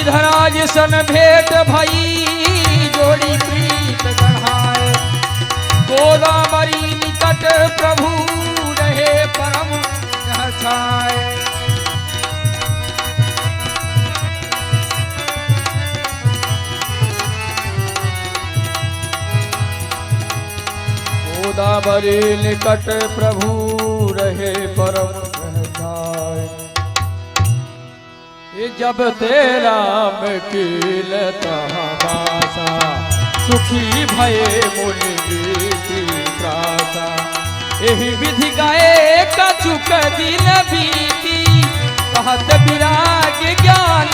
गिरिधराज सन भेंट भई जोड़ी प्रीत गढ़ाए। गोदावरी निकट प्रभु रहे परम छाए। गोदावरी निकट प्रभु रहे परम छाए। ये जब तेरा मकील तमाशा सुखी भये मुनि की प्रासा। यही विधि गाए कछुक दिन बीती कहत विराग ज्ञान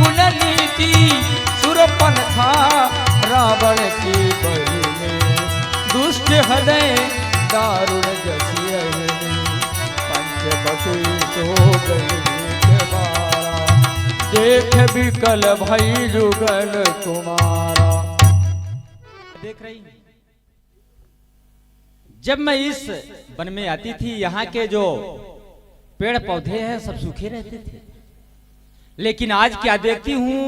गुण नीति। सुरपन्खा रावण की बहिनी दुष्ट हृदय दारुण जसी पंचवटी सो गई देख बिकल भई जुगल कुमारा। देख रही जब मैं इस वन में आती थी यहाँ के जो पेड़ पौधे हैं सब सूखे रहते थे, लेकिन आज क्या देखती हूँ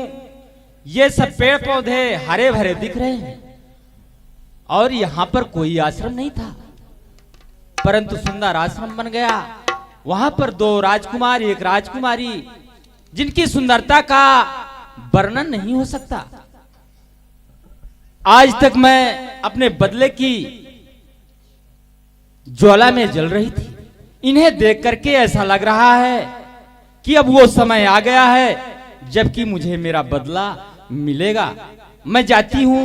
ये सब पेड़ पौधे हरे भरे दिख रहे हैं और यहाँ पर कोई आश्रम नहीं था परंतु सुंदर आश्रम बन गया। वहां पर 2 राजकुमार एक राजकुमारी जिनकी सुंदरता का वर्णन नहीं हो सकता। आज तक मैं अपने बदले की ज्वाला में जल रही थी। इन्हें देख करके ऐसा लग रहा है कि अब वो समय आ गया है जबकि मुझे मेरा बदला मिलेगा। मैं जाती हूं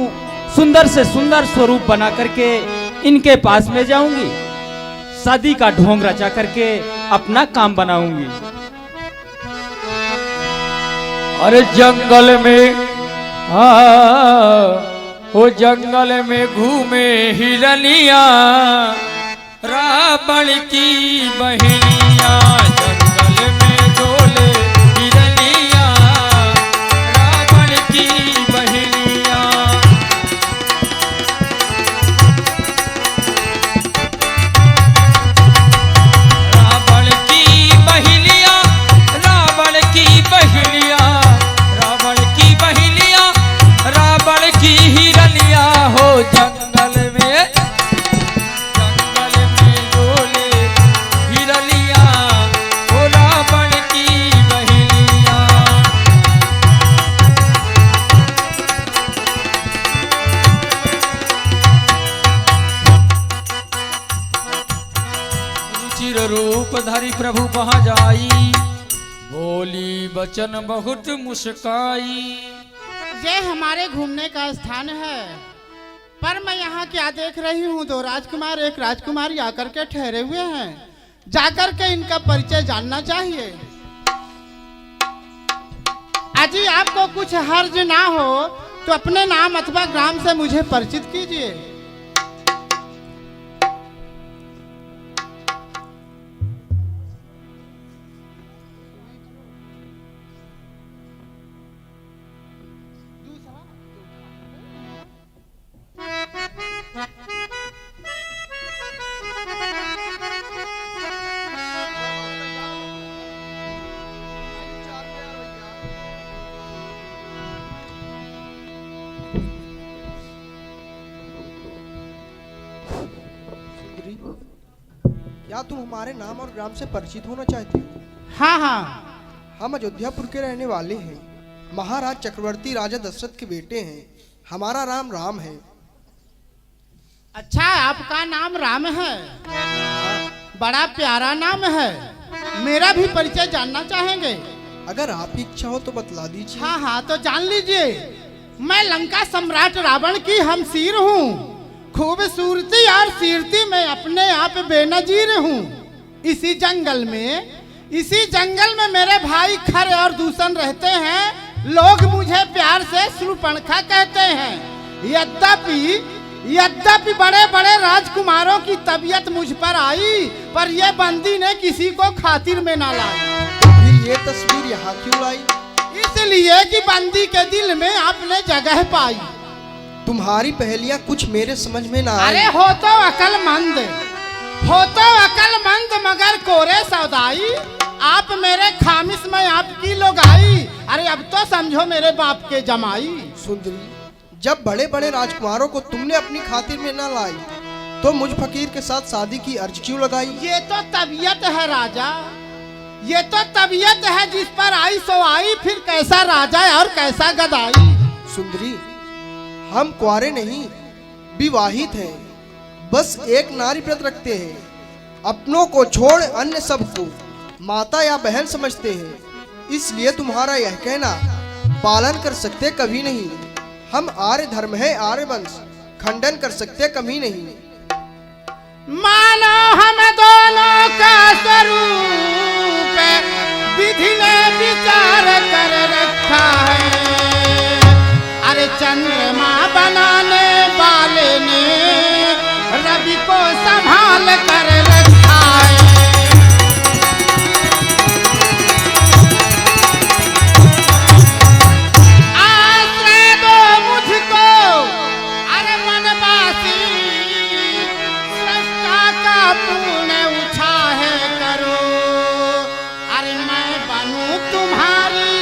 सुंदर से सुंदर स्वरूप बना करके इनके पास में जाऊंगी, शादी का ढोंग रचा करके अपना काम बनाऊंगी। अरे जंगल में वो जंगल में घूमे हिरनिया रावण की बहनिया। जंगल में डोले हिरनिया रावण की बहनिया। रावण की बहनिया रावण की बहनिया रावण की बहनिया रावण की हिरनिया हो। जंगल में डोले हिरनिया हो रावण की बहनिया। रुचिर रूप धरि प्रभु पहाँ जाई बोली बचन बहुत मुस्काई। ये हमारे घूमने का स्थान है पर मैं यहाँ क्या देख रही हूँ 2 राजकुमार एक राजकुमारी आकर के ठहरे हुए हैं। जाकर के इनका परिचय जानना चाहिए। अजी आपको कुछ हर्ज ना हो तो अपने नाम अथवा ग्राम से मुझे परिचित कीजिए। क्या तुम हमारे नाम और ग्राम से परिचित होना चाहती हो? हाँ हाँ, हम अयोध्यापुर के रहने वाले हैं। महाराज चक्रवर्ती राजा दशरथ के बेटे हैं। हमारा नाम राम है। अच्छा आपका नाम राम है? बड़ा प्यारा नाम है। मेरा भी परिचय जानना चाहेंगे? अगर आप की इच्छा हो तो बतला दीजिए। हाँ हाँ तो जान लीजिए, मैं लंका सम्राट रावण की हमसीर हूँ। खूबसूरती और कीर्ति में अपने आप बेनजीर हूँ। इसी जंगल में मेरे भाई खर और दूषण रहते हैं। लोग मुझे प्यार से शूर्पणखा कहते हैं। यद्यपि बड़े बड़े राजकुमारों की तबीयत मुझ पर आई, पर यह बंदी ने किसी को खातिर में ना लाई। फिर ये तस्वीर यहाँ क्यों लाई? इसलिए कि बंदी के दिल में आपने जगह पाई। तुम्हारी पहेलियाँ कुछ मेरे समझ में ना आई। अरे हो तो अकलमंद मगर कोरे सौदाई। आप आप मेरे खामिश में आपकी लोगाई, अरे अब तो समझो मेरे बाप के जमाई। सुंदरी, जब बड़े बड़े राजकुमारों को तुमने अपनी खातिर में न लाई तो मुझ फकीर के साथ शादी की अर्ज क्यों लगाई? ये तो तबीयत है राजा, ये तो तबीयत है, जिस पर आई सो आई, फिर कैसा राजा और कैसा गदाई। सुंदरी, हम कुंवारे नहीं विवाहित हैं, बस एक नारी व्रत रखते हैं। अपनों को छोड़ अन्य सबको माता या बहन समझते हैं, इसलिए तुम्हारा यह कहना पालन कर सकते कभी नहीं। हम आर्य धर्म है, आर्य वंश खंडन कर सकते कभी नहीं। मानो हम दोनों का स्वरूप विधि ने विचार कर रखा है, अरे चंद्रमा बनाने वाले ने रवि को संभाल कर रखा है। आश्रय दो मुझको, अरे मनवासी, सृष्टा का पुण्य उछाहे करो, अरे मैं बनूं तुम्हारी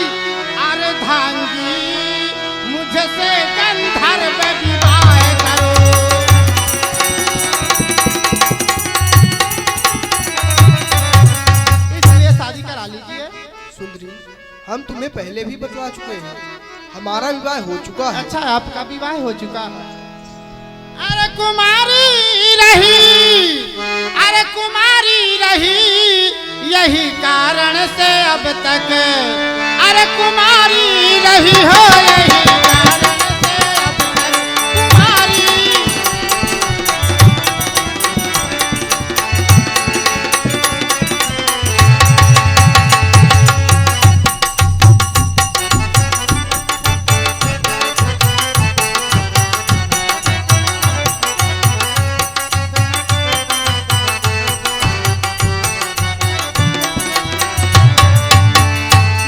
अर्धांगी, मुझसे गंधर्व विवाह करो। इसलिए शादी करा लीजिए। सुंदरी, हम तुम्हें पहले भी बतला चुके हैं, हमारा विवाह हो चुका है। अच्छा, आपका विवाह हो चुका है। अरे कुमारी रही, अरे कुमारी रही, यही कारण से अब तक, अरे कुमारी रही हो, यही कारण से अब तक कुमारी।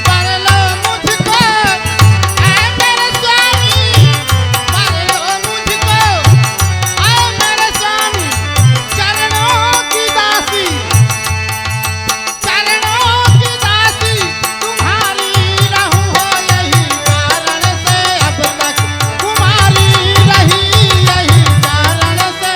वर लो मुझको, ऐ मेरे स्वामी, वर लो मुझको, ऐ मेरे स्वामी, चरणों की दासी, चरणों की दासी, तुम्हारी रहूं हो, यही कारण से अब तक कुमारी रही, यही कारण से।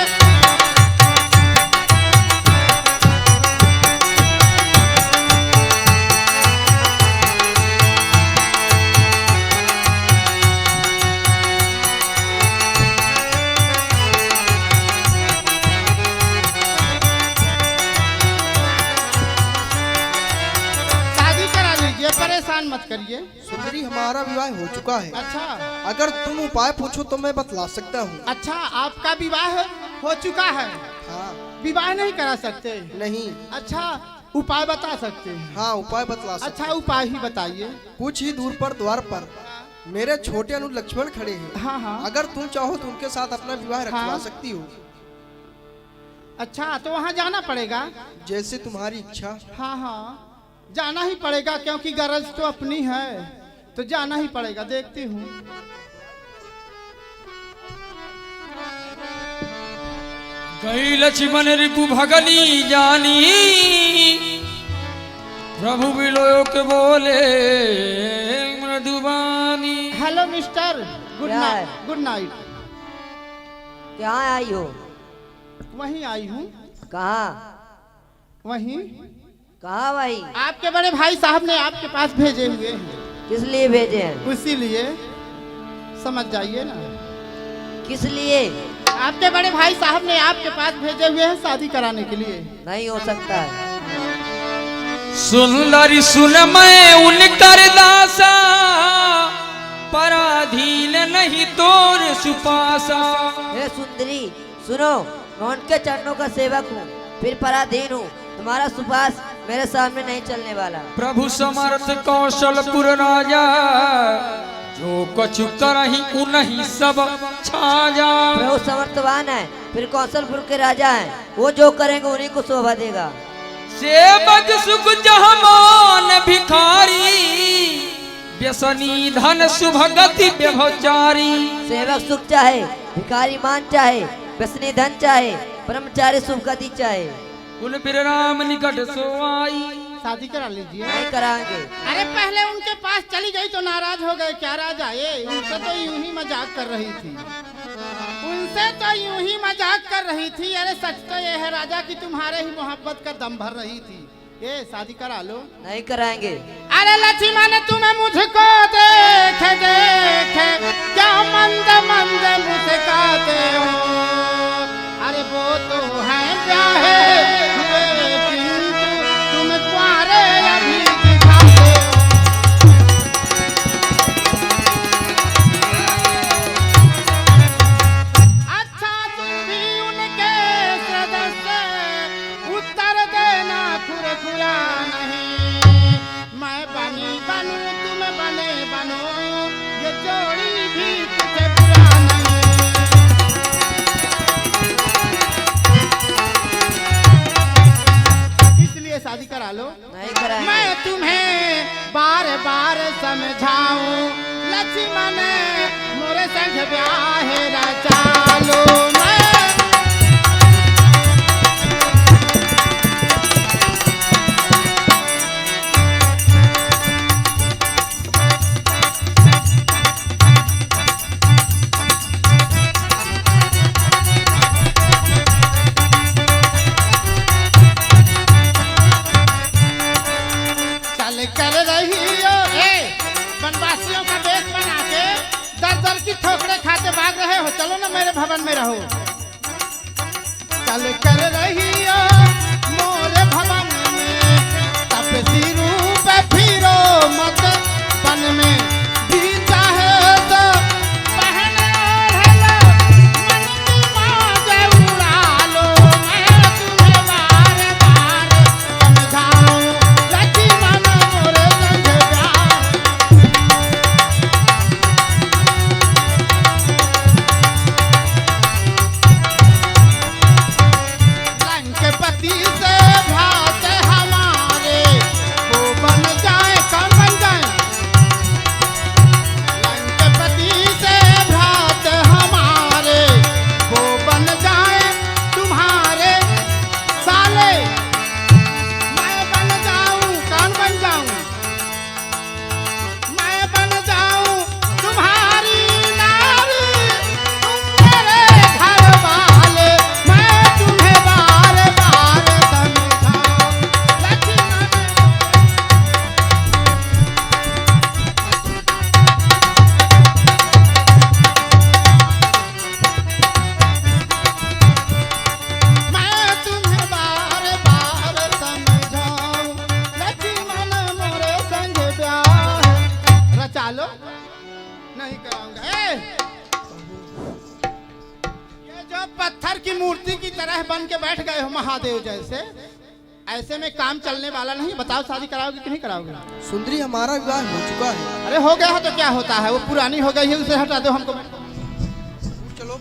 शादी करा लीजिए, परेशान मत करिए। सुंदरी, हमारा विवाह हो चुका है। अच्छा, अगर तुम उपाय पूछो तो मैं बतला सकता हूँ। अच्छा, आपका विवाह हो चुका है, हाँ, विवाह नहीं करा सकते? नहीं। अच्छा, उपाय बता सकते हैं? हाँ, उपाय बतला सकता अच्छा, उपाय ही बताइए। हूँ। कुछ ही दूर पर द्वार पर मेरे छोटे अनु लक्ष्मण खड़े हैं। हाँ हाँ। अगर तुम चाहो तो उनके साथ अपना विवाह रखवा हाँ। सकती हो। अच्छा, तो वहाँ जाना पड़ेगा? जैसे तुम्हारी इच्छा। हाँ हाँ, जाना ही पड़ेगा, क्योंकि गरज तो अपनी है, तो जाना ही पड़ेगा। देखती हूँ। गई लक्ष्मण रिपु भगनी जानी, प्रभु विलोक बोले मृदुबानी। हेलो मिस्टर, गुड क्या नाइट। है? Good night. क्या आई हो? वहीं आई हूँ, कहाँ? वहीं। कहाँ भाई? आपके बड़े भाई साहब ने आपके पास भेजे हुए हैं, किस लिए भेजे हैं? उसी लिए समझ जाइए ना। किस लिए? आपके बड़े भाई साहब ने आपके पास भेजे हुए हैं शादी कराने के लिए। नहीं हो सकता है। सुंदरी सुन मैं उनकर दासा, पराधीन नहीं तोर सुपासा। हे सुंदरी सुनो, मैं उनके चरणों का सेवक हूँ, फिर पराधीन हूँ। तुम्हारा सुपास मेरे सामने नहीं चलने वाला। प्रभु समर्थ कौशलपुर राजा, जो कछु करही उनही सब छाजा। प्रभु समर्थवान है, फिर कौशलपुर के राजा हैं, वो जो करेंगे उन्हीं को शोभा देगा। सेवक सुख जहमान भिखारी, व्यसनी धन शुभ गति व्यभचारी। सेवक सुख चाहे, भिखारी मान चाहे, व्यसनी धन चाहे, ब्रह्मचारी शुभ गति चाहे। कुल फिर राम निकट सो आई, शादी करा लीजिए। नहीं कराएंगे। अरे पहले उनके पास चली गई तो नाराज हो गए क्या राजा? ये उनसे तो यूं ही मजाक कर रही थी, उनसे तो यूं ही मजाक कर रही थी। अरे सच तो ये है राजा कि तुम्हारे ही मोहब्बत का दम भर रही थी। ये शादी करा लो। नहीं कराएंगे। अरे लक्ष्मण तुम्हें मुझको देखे देखे क्या मंद मंद मुस्काते हो। अरे वो तो है ब्याहे हुए किंतु तुम कुंवारे अभी दिखाते हो। अच्छा तुम भी उनके सदस्य उत्तर देना खुरखुरा नहीं। मैं बनी बनूं तुम बने बनो ये जोड़ी भी कुछ बुरा नहीं। इसलिए शादी करा लो। नहीं कराएंगे। मैं तुम्हें बार बार समझाऊं लक्ष्मण मोरे संग ब्याह रचा लो। मैं चल कर रही हो वनवासियों का वेश बना के दर दर की ठोकरे खाते भाग रहे हो। चलो ना मेरे भवन में रहो। चल कर रही हो मोरे भवन में तपसी रूप फिरो मत बन में बीता है तो पहने ओढ़ लो मन की मौज उड़ा लो। मैं तुम्हें बार बार समझाऊं लक्ष्मण मोरे संग ब्याह। लंकापति से भ्रात हमारे वो बन जाए कौन बन जाए। लंकापति से भ्रात हमारे वो बन जाए तुम्हारे साले। मैं बन जाऊं कौन बन जाऊं? मैं बन जाऊं तुम्हारी नारी तुम मेरे घर वाले। मैं तुम्हें बार बार समझाऊं लक्ष्मण। मैं तुम्हें बार बार समझाऊं लक्ष्मण मोरे संग ब्याह रचा लो। नहीं कराऊंगा। ये जो पत्थर की मूर्ति की तरह बन के बैठ गए हो महादेव जैसे, ऐसे में काम चलने वाला नहीं। बताओ शादी कराओगे कि नहीं कराओगे? सुंदरी हमारा विवाह हो चुका है। अरे हो गया है तो क्या होता है, वो पुरानी हो गई है उसे हटा दो हमको। चलो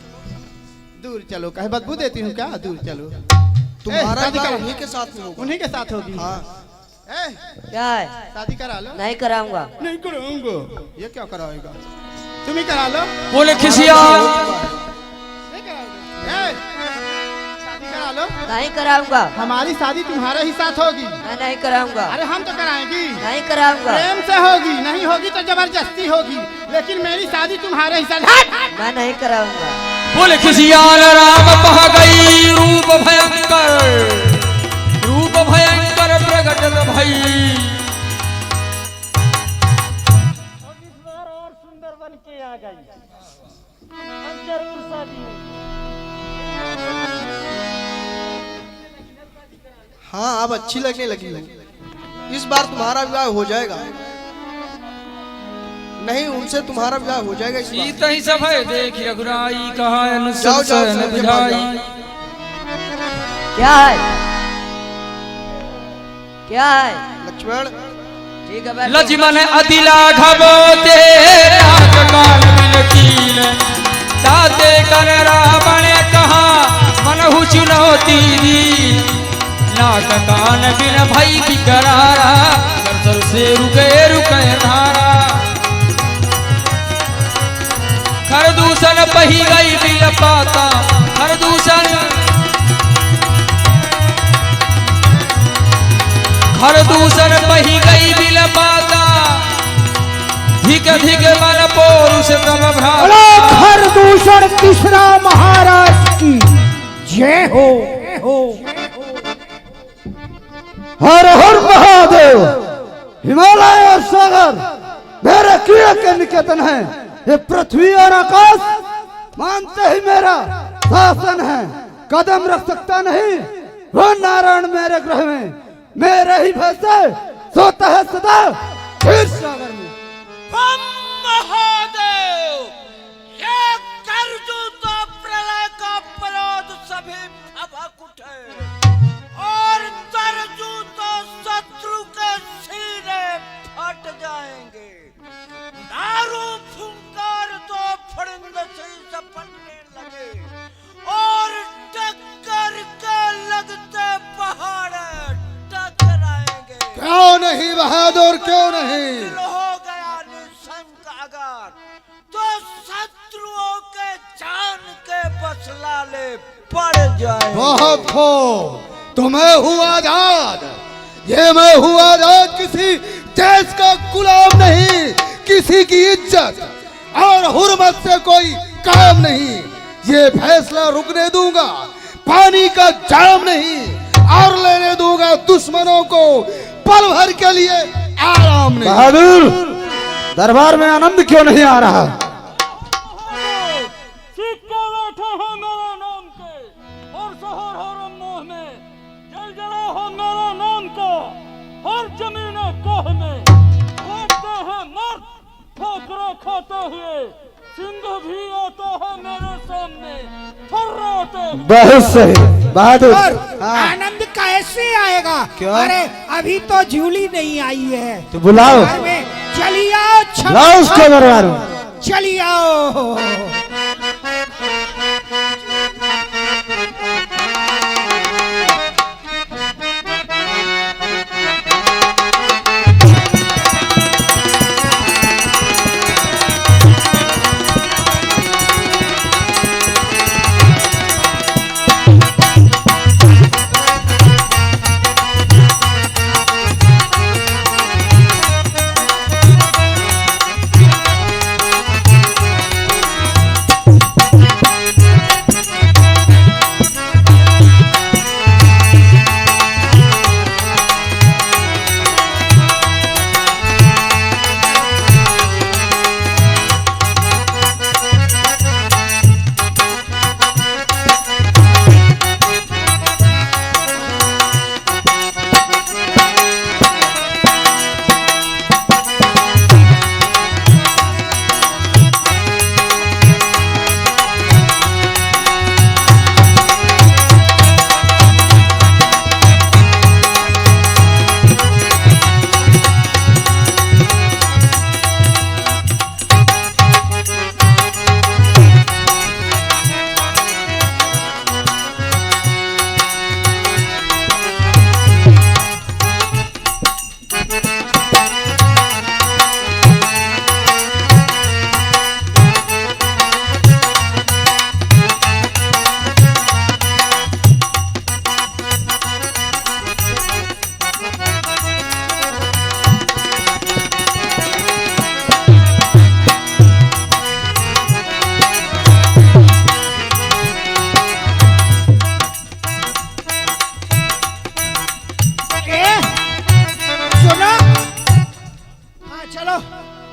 दूर चलो। कहे बदबू देती हूँ क्या? दूर चलो। तुम्हारा शादी विवाह करा। उन्हीं के साथ में होगा। उन्हीं के साथ होगी। हाँ ए, क्या है? शादी करा लो। नहीं कराऊंगा। नहीं कराऊंगा। ये क्या कराएगा? तुम ही करा लो। बोले खिसिया नहीं कराओगे? ए, शादी करा लो। नहीं कराऊंगा। हमारी शादी तुम्हारे ही साथ होगी। मैं नहीं कराऊंगा। अरे हम तो कराएंगी। नहीं कराऊंगा। प्रेम से होगी, नहीं होगी तो जबरदस्ती होगी, लेकिन मेरी शादी तुम्हारे ही साथ। हट! मैं नहीं कराऊंगा। बोले खिसियाल राम पह गई रूप भयंकर प्रगटत भई। और सुंदर बन के आ गई। अब जरूर शादी होगी। हाँ अब अच्छी लगने लगी हो। इस बार तुम्हारा विवाह हो जाएगा। नहीं उनसे तुम्हारा विवाह हो जाएगा इस बार। सीत ही सब है देख रघुराई कहा जाओ, जाओ, अनुसंसन सब बुझाई। क्या है? क्या है? लक्ष्मण ठीक है बैठो। लक्ष्मण अदिला घबोते नाक कान बिनतीन दाते कर रावण कहा मनहु चुनौती दी। नाक कान बिन भई बिकरारा सर से रुके धारा। खरदूषण पही गई बिल पाता खरदूषण घर दूषण बही गई बिल माता धिक धिक मन पौरुष तब बोलो घर दूषण तीसरा महाराज की जय हो। हर हर महादेव। हिमालय और सागर मेरे क्रिया के निकेतन है। ये पृथ्वी और आकाश मानते ही मेरा शासन है। कदम रख सकता नहीं वो नारायण मेरे ग्रह में। मेरे ही भय से सोता है सदा क्षीर सागर में। महादेव ये कर दूं तो प्रलय का प्रलोभ सभी भभक उठे और तर दूं तो शत्रु के सीने फट जाएंगे। दारू फुंकार तो फड़िंद से सपटने लगे और टक्कर के लगते पहाड़ टकराएंगे। क्यों नहीं बहादुर क्यों नहीं। हो गया निशंक अगर तो शत्रुओं के जान के बसलाले पड़ जाए। बहुत हो तो मैं हूँ आजाद। ये मैं हूँ आजाद किसी देश का गुलाम नहीं। किसी की इज्जत और हुर्मत से कोई काम नहीं। ये फैसला रुकने दूंगा पानी का जाम नहीं और लेने दूंगा दुश्मनों को पल भर के लिए आराम नहीं। बहादुर दरबार में आनंद क्यों नहीं आ रहा। सिक्का बैठा हो मेरा नाम के और शहर हर मोह में जल जला हो मेरा नाम का हर जमीन कोह में खोदते हैं मर्द ठोकरे खाते हुए सिंह भी आता है मेरे सामने थर्राते हुए। बहुत सही बहादुर। आनंद कैसे आएगा। क्यों? अरे अभी तो झूली नहीं आई है। तो बुलाओ घर में चली आओ लाओ उसको दरबार में। चली आओ।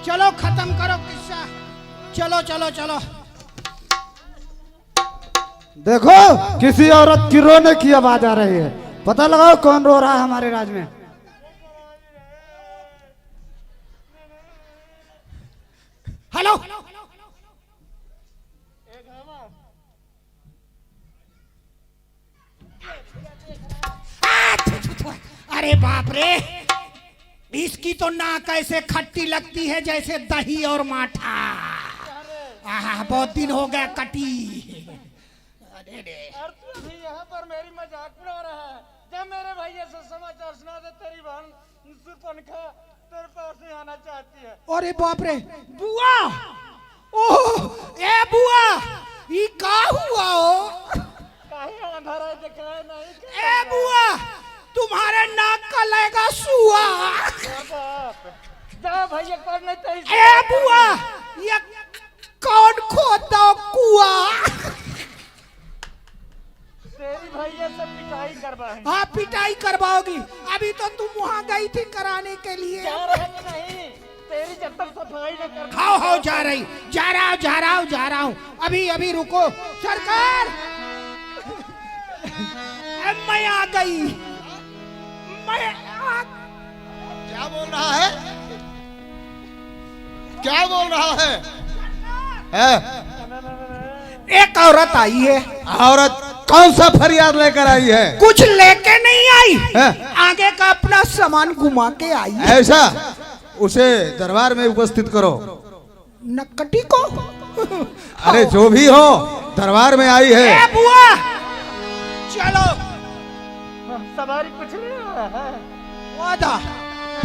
चलो खत्म करो किस्सा। चलो चलो चलो। देखो किसी औरत की रोने की आवाज आ रही है। पता लगाओ कौन रो रहा है हमारे राज में। हेलो अरे बाप रे, इसकी तो नाक ऐसे खट्टी लगती है जैसे दही और माठा। बहुत दिन हो गया कटी। अरे रे भी यहाँ पर मेरी मजाक उड़ा रहा है। जब मेरे भैया से समाचार सुना दे तेरी बहन सुर्पनखा तेरे पास ही आना चाहती है। अरे बाप रे बुआ, ओह ए बुआ, ये का हुआ हो? कहीं अंधारा दिखाए नहीं। ए बुआ तुम्हारे नाक का लेगा सुआ। जा भैया करने चाहिए। ए बुआ, ये कौन खोदा कुआ? तेरी भैया से पिटाई करवाएंगे। हाँ पिटाई करवाओगी। अभी तो तुम वहाँ गई थी कराने के लिए। जा रहे नहीं, तेरी जब तक सफाई न कर। खाओ जा रहा हूँ। अभी रुको सरकार। मैं आ गई। क्या बोल रहा है? क्या बोल रहा है? एक औरत आई है। औरत कौन सा फरियाद लेकर आई है? कुछ लेके नहीं आई, आगे का अपना सामान घुमा के आई है। ऐसा? उसे दरबार में उपस्थित करो। नक्कटी को? अरे जो भी हो, दरबार में आई है। ए बुआ, चलो। सवारी कुछ नहीं है। वादा,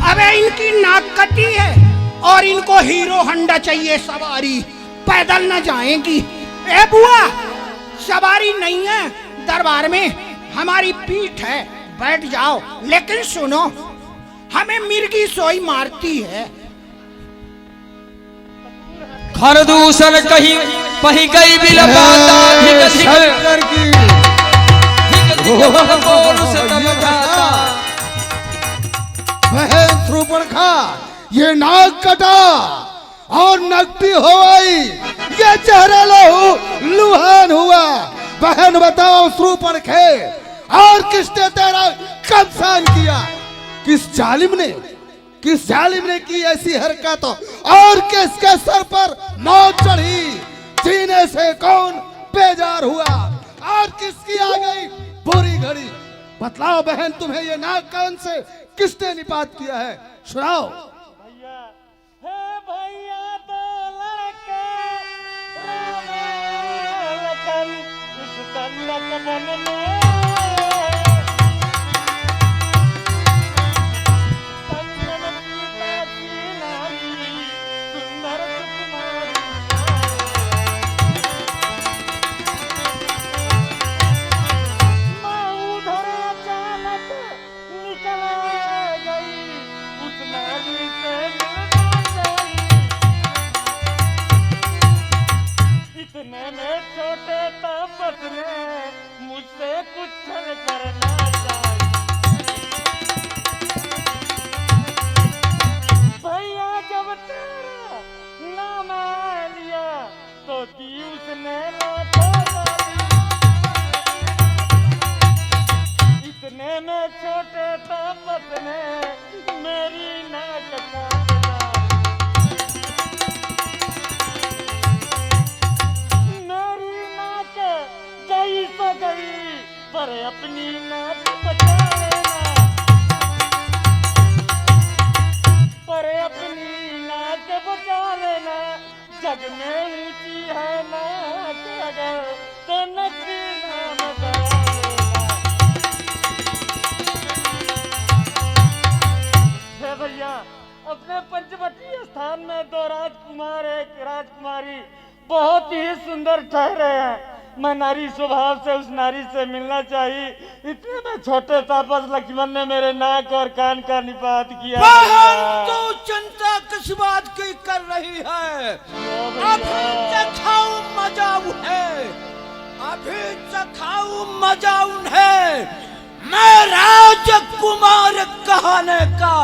अबे इनकी नाक कटी है और इनको हीरो हंडा चाहिए सवारी, पैदल न जाएंगी। ए बुआ, सवारी नहीं है दरबार में, हमारी पीठ है, बैठ जाओ। लेकिन सुनो, हमें मिर्गी सोई मारती है। खरदूषण कहीं पही गई बिलपाता धिक शंकर की बहन शूर्पणखा, ये नाक कटा और नकटी हो आई, ये चेहरा लहू लुहान हुआ। बहन बताओ शूर्पणखे, और किसने तेरा कब्जान किया? किस जालिम ने की ऐसी हरकत? और किसके सर पर मौत चढ़ी? जीने से कौन बेजार हुआ? और किसकी आ गई बुरी घड़ी? बतलाओ बहन, तुम्हें ये नाक कान से किसने निपात किया है? सुनाओ। भैया, हे भैया दो लड़के लखन इस तलक बन में छोटे तापस ने मुझसे कुछ करना चाहिए। भैया जब तेरा नाम लिया तो दी उसने इतने में छोटे तापस ने मेरी नाक काट गई तो गई, पर अपनी नाक बचा लेना, पर अपनी नाक बचा लेना। जग में ऊंची है नाक अगर तो नकली नाम बचा लेना। हे भैया, अपने पंचवटी स्थान में दो राजकुमार एक राजकुमारी बहुत ही सुंदर ठहरे हैं। मैं नारी स्वभाव से उस नारी से मिलना चाहिए। इतने में छोटे तापस लक्ष्मण ने मेरे नाक और कान का निपात किया। तो चिंता किस बात की कर रही है? अभी चखाऊ मजा उन्हें मैं राजकुमार कहने का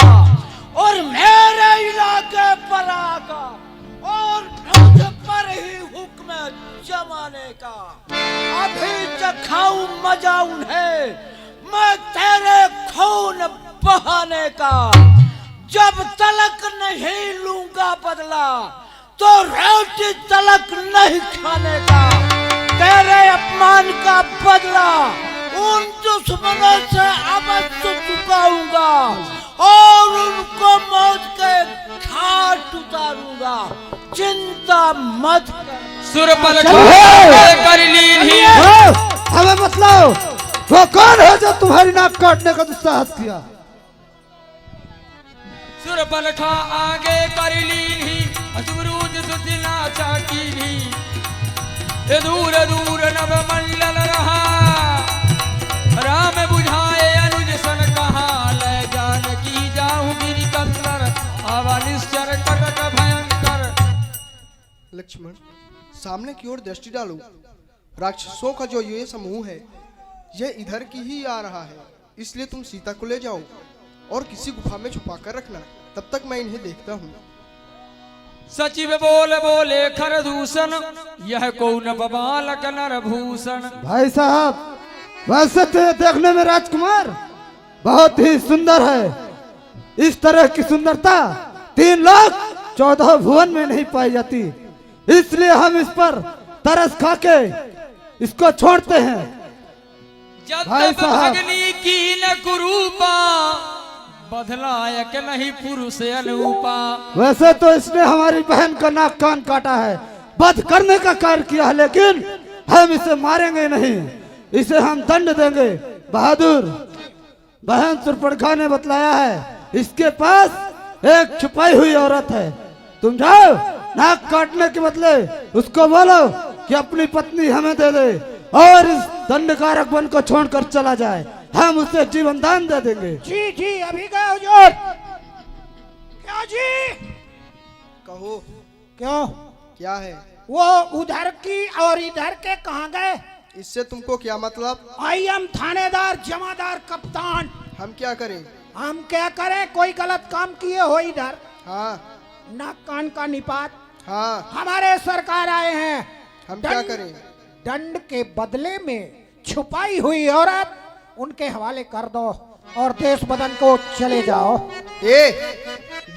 और मेरे इलाके पर आका और मुझ पर ही हुक्म जमाने का। अभी चखाऊ मजा उन्हें मैं तेरे खून बहाने का। जब तलक नहीं लूंगा बदला तो रोटी तलक नहीं खाने का। तेरे अपमान का बदला उन दुश्मनों से अवश्य चुकाऊंगा और उनको मौत के घाट उतारूंगा। चिंता मत कर। शूर्पणखा कर लीन ही। हमें बतलाओ, वो कौन है जो तुम्हारी नाक काटने का दुस्साहस किया? शूर्पणखा आगे कर लीन ही, असुरूज सुदिना चाकी भी। ये दूर दूर नभ मंडल रहा, राम बुझाए अनुज सन का। लक्ष्मण, सामने की ओर दृष्टि डालो। राक्षसों का जो ये समूह है यह इधर की ही आ रहा है, इसलिए तुम सीता को ले जाओ और किसी गुफा में छुपा कर रखना, तब तक मैं इन्हें देखता हूँ। सचिव बोले खरदूषण, यह कौन बबालक नरभूषण। भाई साहब, वैसे तो ये देखने में राजकुमार बहुत ही सुंदर है। इस तरह की सुंदरता 3,14,000 भुवन में नहीं पाई जाती, इसलिए हम इस पर तरस खा के इसको छोड़ते हैं। भाई साहब, भगनी की न कुरूपा, बदलायक नहीं पुरुष अनूपा। वैसे तो इसने हमारी बहन का नाक कान काटा है, वध करने का कार्य किया है, लेकिन हम इसे मारेंगे नहीं, इसे हम दंड देंगे। बहादुर, बहन सुरपड़खा ने बतलाया है इसके पास एक छुपाई हुई औरत है। तुम जाओ, नाक काटने के बदले उसको बोलो कि अपनी पत्नी हमें दे दे और इस दंडकारक वन को छोड़कर चला जाए, हम उसे जीवन दान दे देंगे। जी जी, अभी गए हुजूर। क्या जी? कहो क्यों? क्या है? वो उधर की और इधर के कहाँ गए? इससे तुमको क्या मतलब? आई एम थानेदार जमादार कप्तान। हम क्या करें? हम क्या करें? कोई गलत काम किए हो इधर? हाँ नाक कान का निपात। हाँ, हमारे सरकार आए हैं। हम क्या करें? दंड के बदले में छुपाई हुई औरत उनके हवाले कर दो और देश बदन को चले जाओ।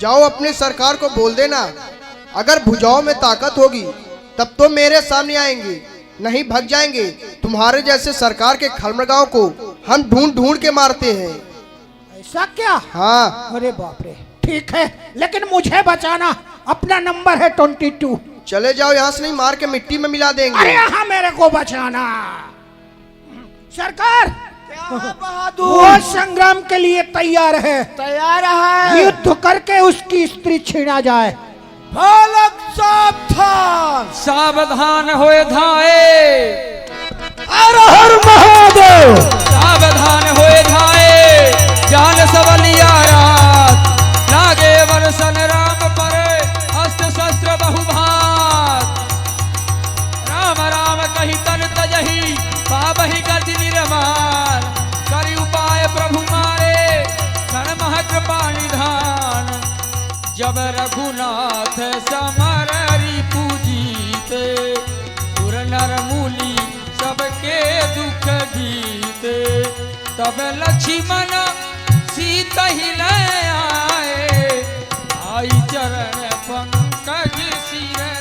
जाओ अपने सरकार को बोल देना, अगर भुजाओं में ताकत होगी तब तो मेरे सामने आएंगे, नहीं भग जाएंगे। तुम्हारे जैसे सरकार के खलमगांव को हम ढूंढ ढूंढ के मारते हैं। ऐसा क्या? हाँ। अरे बाप रे, ठीक है, लेकिन मुझे बचाना। अपना नंबर है 22। चले जाओ यहाँ से, नहीं मार के मिट्टी में मिला देंगे। अरे यहाँ मेरे को बचाना। सरकार, बहादुर, वो संग्राम के लिए तैयार है। तैयार है। युद्ध करके उसकी स्त्री छीना जाए। बालक सावधान, सावधान होए धाए, हर हर महादेव। सावधान होए धाए, जान सबलिया रात, लागे वर्षन राम पर अस्त्र शस्त्र बहुभात। राम राम कही तन तजही, पाबहि गति निर्माण, करि उपाय प्रभु मारे, क्षण मह कृपा निधान। जब रघुनाथ समररी पूजीते, सुर नर मूली सबके दुख जीते। तब लक्ष्मण सीता ही ले आए, आई चरण पंकज सिर